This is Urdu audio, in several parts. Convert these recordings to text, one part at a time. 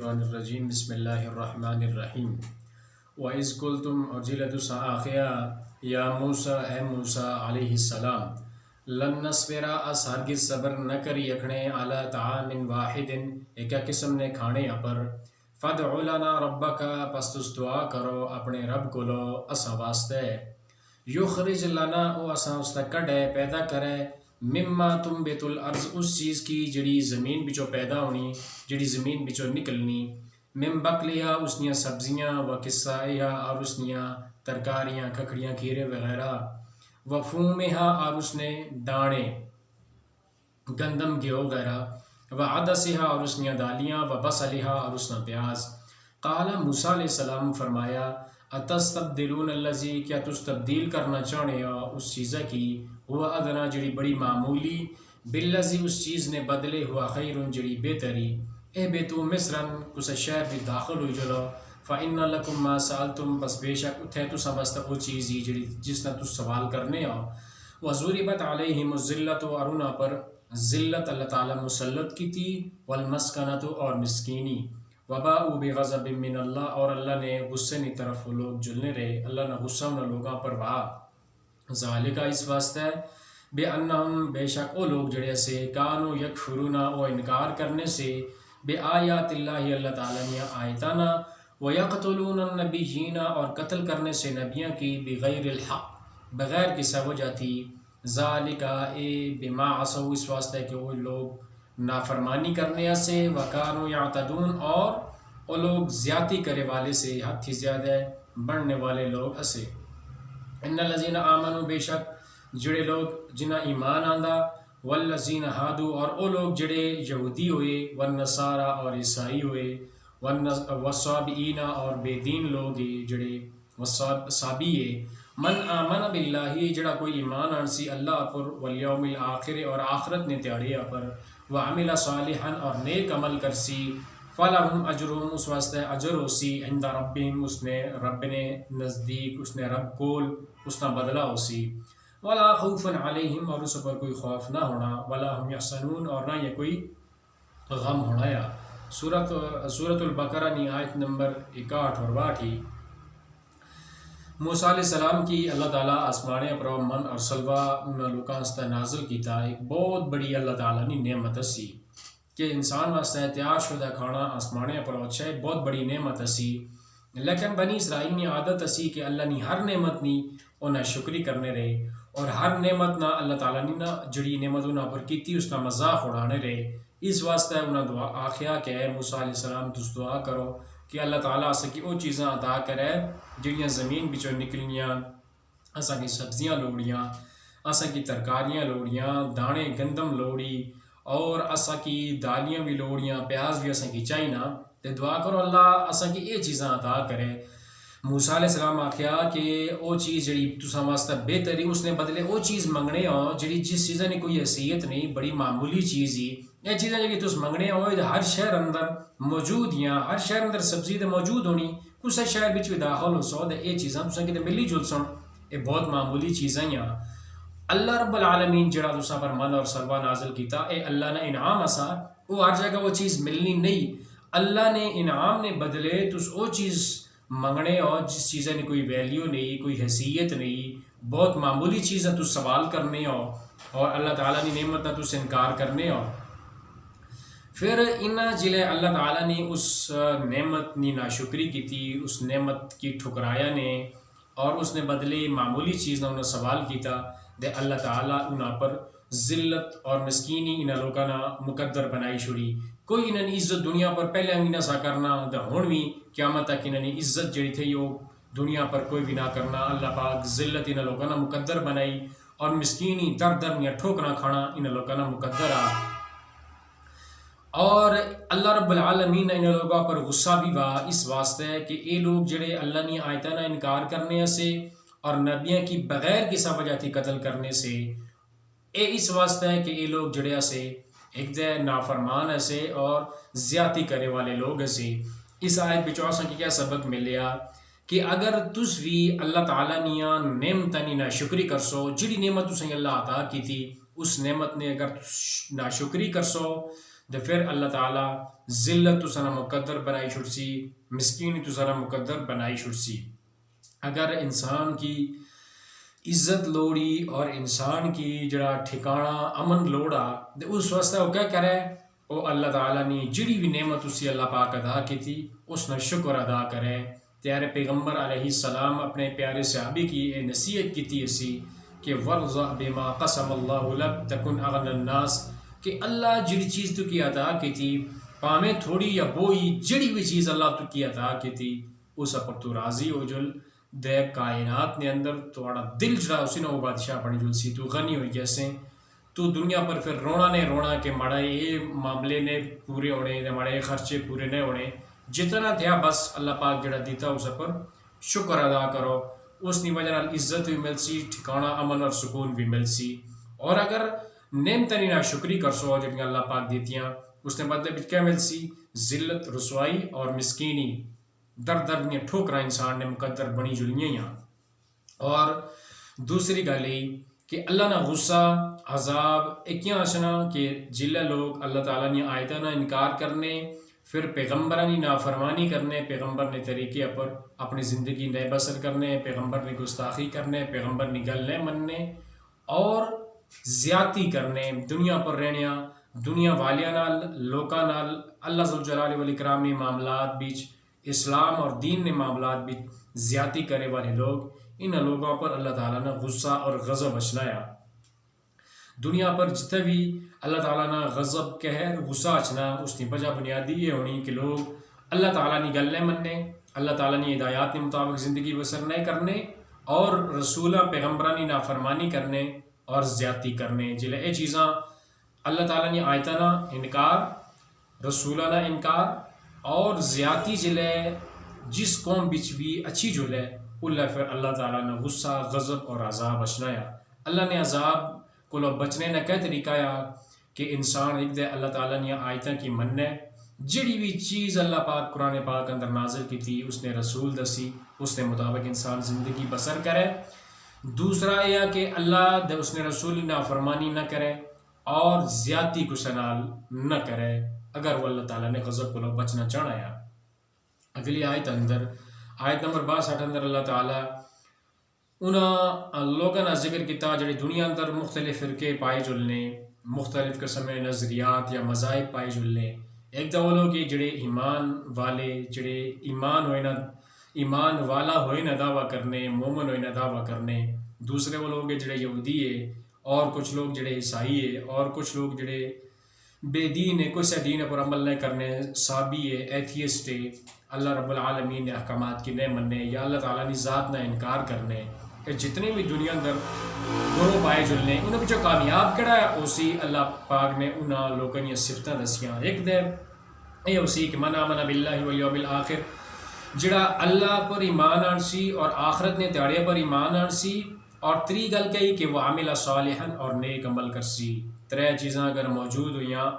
الشیطان الرجیم بسم اللہ الرحمن الرحیم وَإِذْ قُلْتُمْ اور جلد آخیا یا موسیٰ اے موسیٰ علیہ السلام لن نصبر اس ہرگز صبر نہ کری اکھنے علی طعام واحد ایک قسم نے کھانے پر فدع لنا ربک پس تس دعا کرو اپنے رب کو لو اسا واسطے یخرج لنا او اسا اس تک کڈے پیدا کرے مما تنبت الارض اس چیز کی جڑی زمین بچوں پیدا ہونی جڑی زمین بچوں نکلنی من بقلیہ اس نیاں سبزیاں و قصائیہ اور اس نیاں ترکاریاں ککڑیاں کھیرے وغیرہ و فومہا اور اس نے دانے گندم گیہوں وغیرہ و عدسہا اور اس نیاں دالیاں و بصلہا اور اس نے پیاز قال موسیٰ علیہ السلام فرمایا اتستبدلون اللذی کیا تس تبدیل کرنا چاہنے اس چیزہ کی ہوا ادنا جڑی بڑی معمولی باللذی اس چیز نے بدلے ہوا خیرن جڑی بہتری اے بیتو مصرن کس شہر بھی داخل ہوئی جلو فإن لکم ما سالتم پس بے شک اتھے تو سمجھتا وہ چیزی جڑی جس نے تو سوال کرنے ہو وَضُرِبَتْ عَلَيْهِمُ الذِّلَّةُ اور انہا پر ذلت اللہ تعالیٰ مسلط کی تھی والمسکنۃ اور مسکینی وباءوا بغضب من اللہ اور اللہ نے غصے کی طرف وہ لوگ جلنے رہے اللہ نے غصہ انہا لوگاں پر وہا ذالکہ اس واسطے بے انہم بے شک او لوگ جڑے سے کانو یکفرون او انکار کرنے سے بے آیات اللہ اللہ تعالیٰ نے آیتانا ویقتلون النبیین اور قتل کرنے سے نبیوں کی بغیر الحق بغیر کسی وجہ تھی ذالکہ اے بما عصوا اس واسطے کہ وہ لوگ نافرمانی کرنے سے وکانو یعتدون اور وہ لوگ زیادتی کرے والے سے حد تھی زیادہ بڑھنے والے لوگ اسے ان الذین آمنوا بے شک جڑے لوگ جنہ ایمان آندہ والذین ہادو اور او لوگ جڑے یہودی ہوئے والنصارى اور عیسائی ہوئے والصابئین اور بے دین لوگ جڑے صابیے من آمن باللہ جڑا کوئی ایمان آنسی اللہ پر والیوم الآخر اور آخرت نے تیاڑیا پر وعمل صالحا اور نیک عمل کرسی فَلَهُمْ أَجْرُهُمْ اس واسطے اجر ہوسی عند ربهم اس نے رب نے نزدیک اس نے رب کول اس کا بدلہ ہوسی وَلَا خَوْفٌ عَلَيْهِمْ اور اس پر کوئی خوف نہ ہونا وَلَا هُمْ يَحْزَنُونَ اور نہ یہ کوئی غم ہونا یا سورۃ البقرہ نی آیت نمبر 61 اور 62 موسیٰ علیہ السلام کی اللہ تعالیٰ آسمانے پر من اور سلوہ انہا لوکاں استا نازل کیتا ایک بہت بڑی اللہ تعالیٰ نے نعمت اسی کہ انسان واسطے تیار شدہ کھانا آسمانے پر اچھا ہے بہت بڑی نعمت اسی لیکن بنی اسرائیل نے عادت اسی کہ اللہ نے ہر نعمت نی انہیں شکری کرنے رہے اور ہر نعمت نہ اللہ تعالیٰ نے نہ جڑی نعمت انہاں پر کی تھی اس کا مذاق اڑانے رہے اس واسطے انہاں دعا آخیا کہ اے موسیٰ علیہ السلام تس دعا کرو کہ اللہ تعالیٰ اسا کی او چیزاں عطا کرے جڑیاں زمین بچوں نکلیاں اسا کی سبزیاں لوڑیاں اسا کی ترکاریاں لوڑیاں دانے گندم لوڑی اور اسا کی دالیاں بھی لوڑیاں پیاز بھی اسا کی چاہینا تے دعا کرو اللہ اسا کی یہ چیزاں عطا کرے موسیٰ علیہ السلام آخیا کہ او چیز جڑی تساں واسطہ بہتری اس نے بدلے او چیز منگنے ہو جڑی جس چیزیں نے کوئی حیثیت نہیں بڑی معمولی چیز ہی یہ چیزیں جڑی تس منگنے ہو ہر شہر اندر موجود یا ہر شہر اندر سبزی تے موجود ہونی کچھ شہر بچ بھی داخل ہو سو تے یہ چیزاں تساں کتے ملی جل سن یہ بہت معمولی چیزیں یا اللہ رب العالمین جڑا تساں پر من اور سلوہ نازل کیتا اے اللہ نے انعام اسا وہ ہر جگہ وہ چیز ملنی نہیں اللہ نے انعام نے بدلے تس او چیز منگنے ہو جس چیزیں نے کوئی ویلیو نہیں کوئی حیثیت نہیں بہت معمولی چیز ہے تو سوال کرنے ہو اور اللہ تعالیٰ نے نعمت نہ تو انکار کرنے ہو پھر انہا جلے اللہ تعالیٰ نے اس نعمت نے ناشکری کی تھی اس نعمت کی ٹھکرایا نے اور اس نے بدلے معمولی چیز نہ انہوں سوال کیتا دے اللہ تعالیٰ انہا پر ذلت اور مسکینی انہا لوگانا مقدر بنائی چھوڑی کوئی انہوں نے عزت دنیا پر پہلے ہم نہ سا کرنا دا ہونوی قیامت تک انہوں نے عزت جڑی تھی وہ دنیا پر کوئی بھی نہ کرنا اللہ پاک ذلت انہوں لوگانا مقدر بنائی اور مسکینی در در یا ٹھوکنا کھانا انہوں لوگانا مقدر آ اور اللہ رب العالمین نے ان لوگوں پر غصہ بھی وا اس واسطے کہ یہ لوگ جڑے اللہ نے آیتاں انکار کرنے سے اور نبیوں کی بغیر کسی وجہ تھی قتل کرنے سے اے اس واسطے کہ یہ لوگ جڑے سے ایک دے نافرمان ایسے اور زیادتی کرے والے لوگ ایسے اس آیت بچوسا کی کیا سبق ملیا کہ اگر تس بھی اللہ تعالیٰ نیا نعمتانی ناشکری کرسو جڑی نعمت تسیں اللہ عطا کی تھی اس نعمت نے اگر ناشکری کرسو تو پھر اللہ تعالیٰ ذلت تو سنا مقدر بنائی چھڑسی، مسکینی تو سنا مقدر بنائی چھڑسی۔ اگر انسان کی عزت لوڑی اور انسان کی جڑا ٹھکانہ امن لوڑا تو اس واسطے وہ کیا کرے، وہ اللہ تعالیٰ نے جڑی بھی نعمت اسی اللہ پاک ادا کی تھی اس نے شکر ادا کرے۔ پیارے پیغمبر علیہ السلام اپنے پیارے صحابی کی یہ نصیحت کی تھی اسی کہ ورضع بما قسم اللہ لک تکن اغنى الناس، کہ اللہ جڑی چیز تو کی عطا کی تھی پامیں تھوڑی یا بوئی جڑی بھی چیز اللہ تو کی عطا کی تھی اس پر تو راضی ہو جل دے کائنات نے اندر توڑا دل جڑا اسی نے وہ بادشاہ بنی جل سی تو غنی ہوئی جیسے تو دنیا پر پھر رونا نے رونا کہ ماڑا یہ معاملے نے پورے ہونے ماڑے خرچے پورے نہیں ہونے، جتنا تھیا بس اللہ پاک جڑا دیتا اس پر شکر ادا کرو، اس کی وجہ عزت بھی مل سی، ٹھکانہ امن اور سکون بھی مل سی۔ اور اگر نعمتیں نہ شکری کر سو جن اللہ پاک دیتیاں اس نے بدلے کیا مل سی، ذلت، رسوائی اور مسکینی، در دیا ٹھوکرا انسان نے مقدر بنی جلیاں۔ اور دوسری گل یہ کہ اللہ نہ غصہ عذاب ایکیاں آشنا کہ جلے لوگ اللہ تعالیٰ نے آیتاں نہ انکار کرنے، پھر پیغمبران کی نافرمانی کرنے، پیغمبر نے طریقے پر اپنی زندگی نئے بسر کرنے، پیغمبر نے گستاخی کرنے، پیغمبر نے گل نہیں مننے اور زیادتی کرنے، دنیا پر رہنے دنیا والیاں نال لوکاں نال اللہ ذوالجلال والاکرام نے معاملات بیچ اسلام اور دین نے معاملات بیچ زیادتی کرے والے لوگ، ان لوگوں پر اللہ تعالیٰ نے غصہ اور غضب اچھنایا۔ دنیا پر جتنے بھی اللہ تعالیٰ نے غضب قہر غصہ اچھنا اس کی وجہ بنیادی یہ ہونی کہ لوگ اللہ تعالیٰ نے گل نہیں مننے، اللہ تعالیٰ نے ہدایات کے مطابق زندگی بسر نہیں کرنے اور رسولہ پیغمبرانی نافرمانی کرنے اور زیادتی کرنے، جلے یہ چیزاں اللہ تعالیٰ نے آیتاں انکار، رسولانہ انکار اور زیادتی جلے جس قوم بچ بھی اچھی جلے اللہ پھر اللہ تعالیٰ نے غصہ غضب اور عذاب اچھنایا۔ اللہ نے عذاب کو بچنے نہ کیا طریقہ یا کہ انسان ایک دے اللہ تعالیٰ نے آیتاں کی مننے، جڑی بھی چیز اللہ پاک قرآن پاک اندر نازل کی تھی اس نے رسول دسی، اس نے مطابق انسان زندگی بسر کرے۔ دوسرا یہ کہ اللہ دے اس نے رسول نافرمانی نہ کرے اور زیادتی کو سنال نہ کرے اگر وہ اللہ تعالیٰ نے غضب کو بچنا چاہنا ہے۔ اگلی آیت اندر آیت نمبر 62 اندر اللہ تعالیٰ انہاں لوگوں نے ذکر کیتا جڑے دنیا اندر مختلف فرقے پائے جلنے، مختلف قسم نظریات یا مذاہب پائے جلنے۔ ایک تو وہ لوگ جڑے ایمان والے جڑے ایمان ہوئے نہ ایمان والا ہوئے نہ دعویٰ کرنے، مومن ہوئے نہ دعویٰ کرنے۔ دوسرے وہ لوگ جڑے یہودی ہے اور کچھ لوگ جڑے عیسائی ہے اور کچھ لوگ جڑے بے دین ہے، کچھ دین پر عمل نہیں کرنے، صابی ہے، ایتھیسٹ ہے، اللہ رب العالمین نے احکامات کی نہیں مننے یا اللہ تعالیٰ نے ذات نہ انکار کرنے۔ کہ جتنے بھی دنیا اندر گروہ پائے جلنے انہوں نے جو کامیاب کڑا ہے اسی اللہ پاک نے انہاں لوگوں نے صفتیں دسیاں۔ ایک دے یہ اسی کہ من آمن باللہ والیوم الآخر، جڑا اللہ پر ایمان آنسی اور آخرت نے تیاڑے پر ایمان آنسی، اور تری گل کہی کہ وہ عامل صالحا اور نیک عمل کرسی۔ ترے چیزاں اگر موجود ہوئیاں،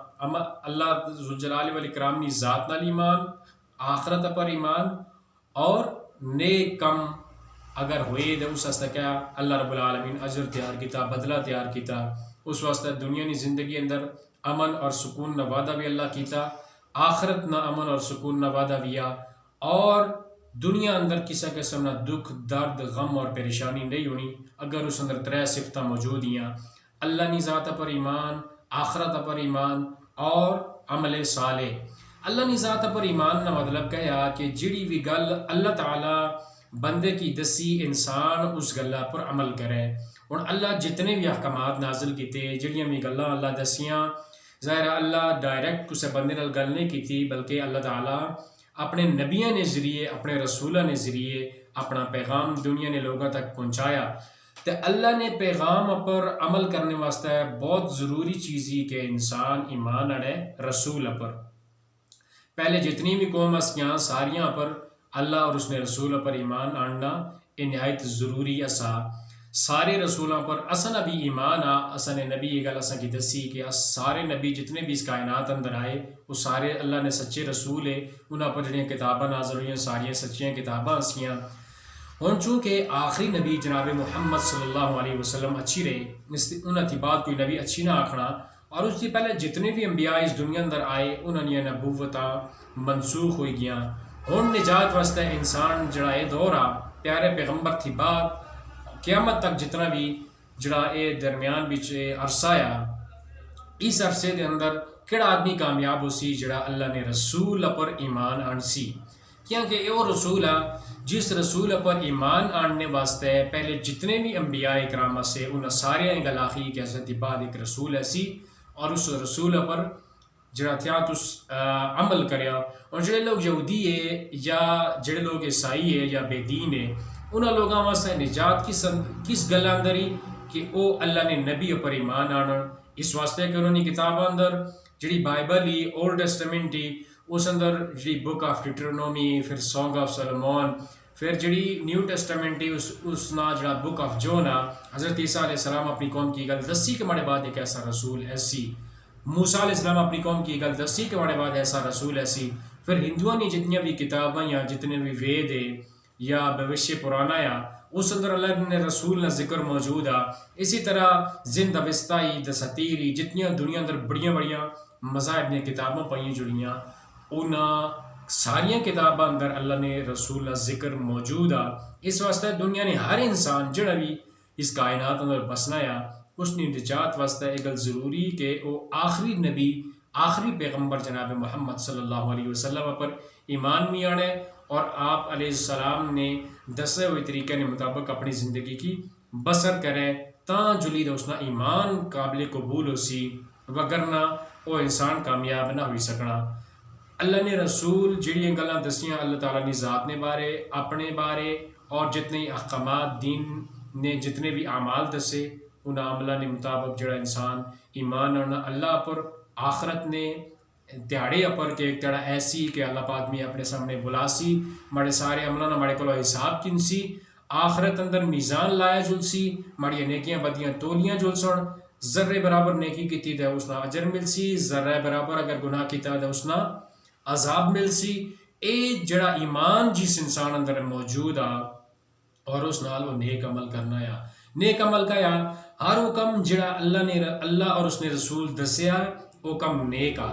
اللہ ذوالجلال والاکرام نے ذات نال ایمان، آخرت پر ایمان اور نیک کم اگر ہوئے تو اس واسطے کیا اللہ رب العالمین اجر تیار کیتا، بدلہ تیار کیتا، اس واسطے دنیا کی زندگی اندر امن اور سکون نہ وعدہ بھی اللہ کیتا، آخرت نہ امن اور سکون نہ وعدہ بیا، اور دنیا اندر کسی قسم نہ دکھ درد غم اور پریشانی نہیں ہونی اگر اس اندر ترے صفتیں موجود ہیں، اللہ کی ذات پر ایمان، آخرت پر ایمان اور عمل صالح۔ اللہ کی ذات پر ایمان نہ مطلب کہا کہ جڑی بھی گل اللہ تعالیٰ بندے کی دسی انسان اس گلہ پر عمل کرے۔ اور اللہ جتنے بھی احکامات نازل کیتے جڑیاں بھی گلاں اللہ دسیاں، ظاہر اللہ ڈائریکٹ کسے بندے نال گل نہیں کی بلکہ اللہ تعالیٰ اپنے نبیوں نے ذریعے اپنے رسولوں نے ذریعے اپنا پیغام دنیا نے لوگوں تک پہنچایا۔ تو اللہ نے پیغام پر عمل کرنے واسطے بہت ضروری چیز ہی کہ انسان ایمان اڑے رسول پر۔ پہلے جتنی بھی قوم اسیاں ساریاں پر اللہ اور اس نے رسول پر ایمان آننا یہ نہایت ضروری اسا۔ سارے رسولوں پر اصل نبی ایمان اصل نبی یہ گل اصل کی دسی کہ سارے نبی جتنے بھی اس کائنات اندر آئے وہ سارے اللہ نے سچے رسول ہے، انہاں پر جڑیاں کتاباں نازل ہوئیں ساریاں سچیاں کتاباں اسیاں۔ ہن چونکہ آخری نبی جناب محمد صلی اللہ علیہ وسلم اچھی رہے، انہاں تھی بعد کوئی نبی اچھی نہ آکھنا، اور اس سے پہلے جتنے بھی انبیاء اس دنیا اندر آئے انہوں نے نبوتاں منسوخ ہوئی گیاں. ہن نجات واسطے انسان جڑا اے دور آ پیارے پیغمبر تھی بعد قیامت تک جتنا بھی جڑا اے درمیان بچ عرصہ آ اس عرصے دے اندر کہڑا آدمی کامیاب ہو سی جڑا اللہ نے رسول پر ایمان آن سی. کیونکہ یہ وہ رسول آ جس رسول پر ایمان آننے واسطے پہلے جتنے بھی انبیاء کرام سے انہاں سارے گل آخی کہ حضرت بعد ایک رسول ایسی اور اس رسول پر جڑا تھیا تس عمل کریا. اور جڑے لوگ یہودی ہے یا جڑے لوگ عیسائی ہے یا بے دین ہے انہاں لوگوں واسطے نجات کس گل اندر ہی کہ او اللہ نے نبی پر ایمان آنن اس واسطے کہ انہوں نے کتاب اندر جڑی بائبل ہی اولڈ ٹیسٹمنٹ ہی اس اندر جڑی بک آف ڈیٹرونومی پھر سانگ آف سولومون پھر جڑی نیو ٹیسٹمنٹ ہی اس نا جڑا بک آف جون آ حضرت عیسیٰ علیہ السلام اپنی قوم کی گل دسی کہ ہمارے بعد ایک ایسا رسول ایسی. موسیٰ علیہ السلام اپنی قوم کی گل دسی کہ ہمارے بعد ایسا رسول ایسی. پھر ہندوؤں نے جتنی بھی کتابیں یا جتنے بھی وید ہے یا بھوشیہ پرانا یا اس اندر اللہ نے رسول کا ذکر موجود آ. اسی طرح زند اوستائی دساتیری جتنی دنیا اندر بڑیاں بڑیاں مذاہب نے کتابیں پائیں جڑیاں انہاں ساریاں کتاباں اندر اللہ نے رسول کا ذکر موجود آ. اس واسطے دنیا نے ہر انسان جڑا بھی اس کائنات اندر بسنا آ اس نے نجات واسطے یہ گل ضروری کہ وہ آخری نبی آخری پیغمبر جناب محمد صلی اللہ علیہ وسلم پر ایمان بھی آنے اور آپ علیہ السلام نے دسے ہوئے طریقے کے مطابق اپنی زندگی کی بسر کرے تاں جلید اس نا ایمان قابل قبول ہو سی وگرنہ وہ انسان کامیاب نہ ہوئی سکنا. اللہ نے رسول جڑیاں گلاں دسیاں اللہ تعالیٰ نے ذات نے بارے اپنے بارے اور جتنے احکامات دین نے جتنے بھی اعمال دسے ان عملہ نے مطابق جڑا انسان ایمان آنا اللہ پر آخرت نے دیہڑے اپر کہ ایک تیڑا ایسی کہ اللہ پاک میں اپنے سامنے بلاسی مڑے سارے عملہ نہ مڑے کو حساب کنسی آخرت اندر میزان لایا جلسی مڑی نیکیاں بدیاں تولیاں جلسن ذرے برابر نیکی کیتی دے اس نا اجر ملسی ذرے برابر اگر گناہ کیتا دے اس نا عذاب ملسی. اے جڑا ایمان جس انسان اندر موجود آ اور اس نال وہ نیک عمل کرنا یا نیک عمل کا یا ہر حکم جڑا اللہ اور اس نے رسول دسیا وہ کم نیک آ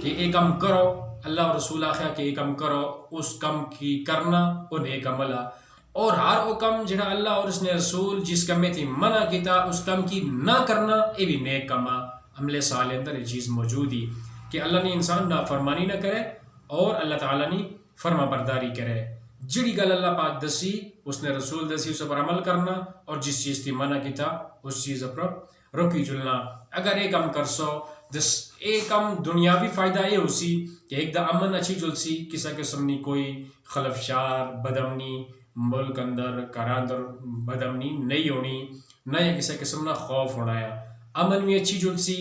کہ ایک کم کرو اللہ اور رسول آخیا کہ ایک کم کرو اس کم کی کرنا وہ نیک عمل آ. اور ہر حکم جڑا اللہ اور اس نے رسول جس کم میں تھی منع کیتا اس کم کی نہ کرنا یہ بھی نیک کم آ. عمل صالح اندر یہ چیز موجود ہی کہ اللہ نے انسان نافرمانی نہ کرے اور اللہ تعالیٰ نے فرما برداری کرے. جڑی گل اللہ پاک دسی اس نے رسول دسی اس پر عمل کرنا اور جس چیز تھی منع کیتا اس چیز پر روکی جلنا. اگر ایک کم کرسو ایک کم دنیاوی فائدہ یہ ہو سی کہ ایک دا امن اچھی جلسی کسی قسم نہیں کوئی خلفشار بدمنی ملک اندر گھر اندر بدمنی نہیں ہونی نہ یہ کسی قسم نہ خوف ہونا ہے امن بھی اچھی جلسی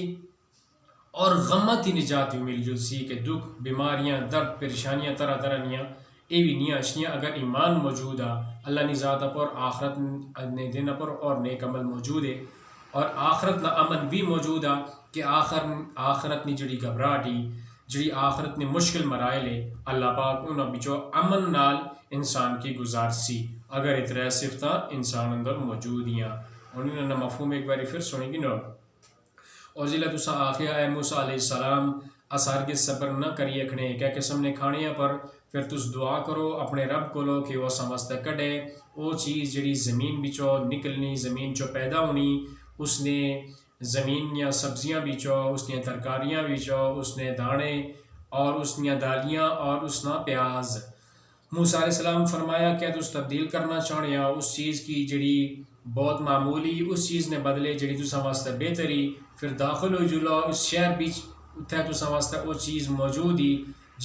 اور غمت ہی نجات بھی مل جلسی کہ دکھ بیماریاں درد پریشانیاں طرح طرح نیاں یہ بھی نہیں اشیاں اگر ایمان موجود آ اللہ نے ذات پر آخرت نے دن پر اور نیک عمل موجود ہے اور آخرت نہ امن بھی موجود آ کہ آخرت نے جڑی گھبراہٹ جڑی آخرت نے مشکل مرائل ہے اللہ پاک انہوں بچو امن نال انسان کی گزارسی اگر اترے صفتہ انسان اندر موجود ہیں. انہوں نے مفہوم ایک باری پھر سنیں گی نو اور ضلع تسا آخیا اے موسیٰ علیہ السلام اثار کے صبر نہ کریے کھنے کیا قسم نے کھانیاں پر پھر تس دعا کرو اپنے رب کو لو کہ وہ سمجھتا کڈے وہ چیز جڑی زمین بچو نکلنی زمین چو پیدا ہونی اس نے زمین یا سبزیاں بیچو اس نے ترکاریاں بیچو اس نے دانے اور اس نے دالیاں اور اس نے پیاز. موسیٰ علیہ السلام فرمایا کیا تس تبدیل کرنا چاہنے یا اس چیز کی جڑی بہت معمولی اس چیز نے بدلے جڑی تو سمجھتا بہتری پھر داخل ہو جلو اس شہر بیچ اتھے تو سمجھتا وہ چیز موجود ہی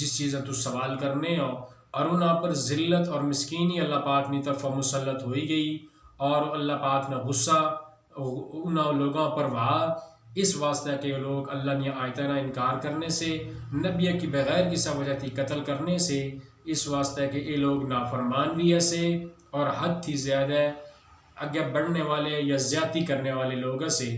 جس چیز تو سوال کرنے ہو اور انہاں پر ذلت اور مسکینی اللہ پاک نے طرف مسلط ہوئی گئی اور اللہ پاک نے غصہ انہاں لوگوں پر وہا اس واسطہ کہ لوگ اللہ نے آیتنا انکار کرنے سے نبی کی بغیر کسی وجہ تھی قتل کرنے سے اس واسطہ کہ یہ لوگ نافرمان بھی ایسے اور حد تھی زیادہ اگے بڑھنے والے یا زیادتی کرنے والے لوگوں سے.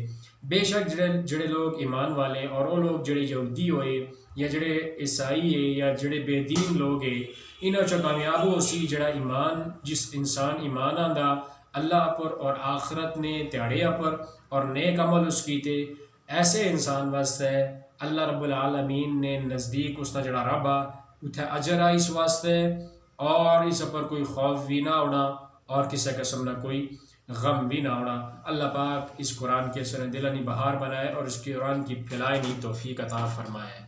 بے شک جڑے لوگ ایمان والے اور وہ لوگ جڑے یہودی ہوئے یا جڑے عیسائی ہے یا جڑے بے دین لوگ ہے انہوں چو کامیاب ہو سی جڑا ایمان جس انسان ایمان آندا اللہ پر اور آخرت نے تیاڑیا پر اور نیک عمل اس کیتے ایسے انسان واسطے اللہ رب العالمین نے نزدیک اس کا جڑا رب آ اتنے اجر آ اس واسطے، اور اس پر کوئی خوف بھی نہ ہونا اور کسی قسم نہ کوئی غم بھی نہ ہونا۔ اللہ پاک اس قرآن کے سر دلانی بہار بنائے اور اس قرآن کی پھیلائے نہیں توفیق عطا فرمائے۔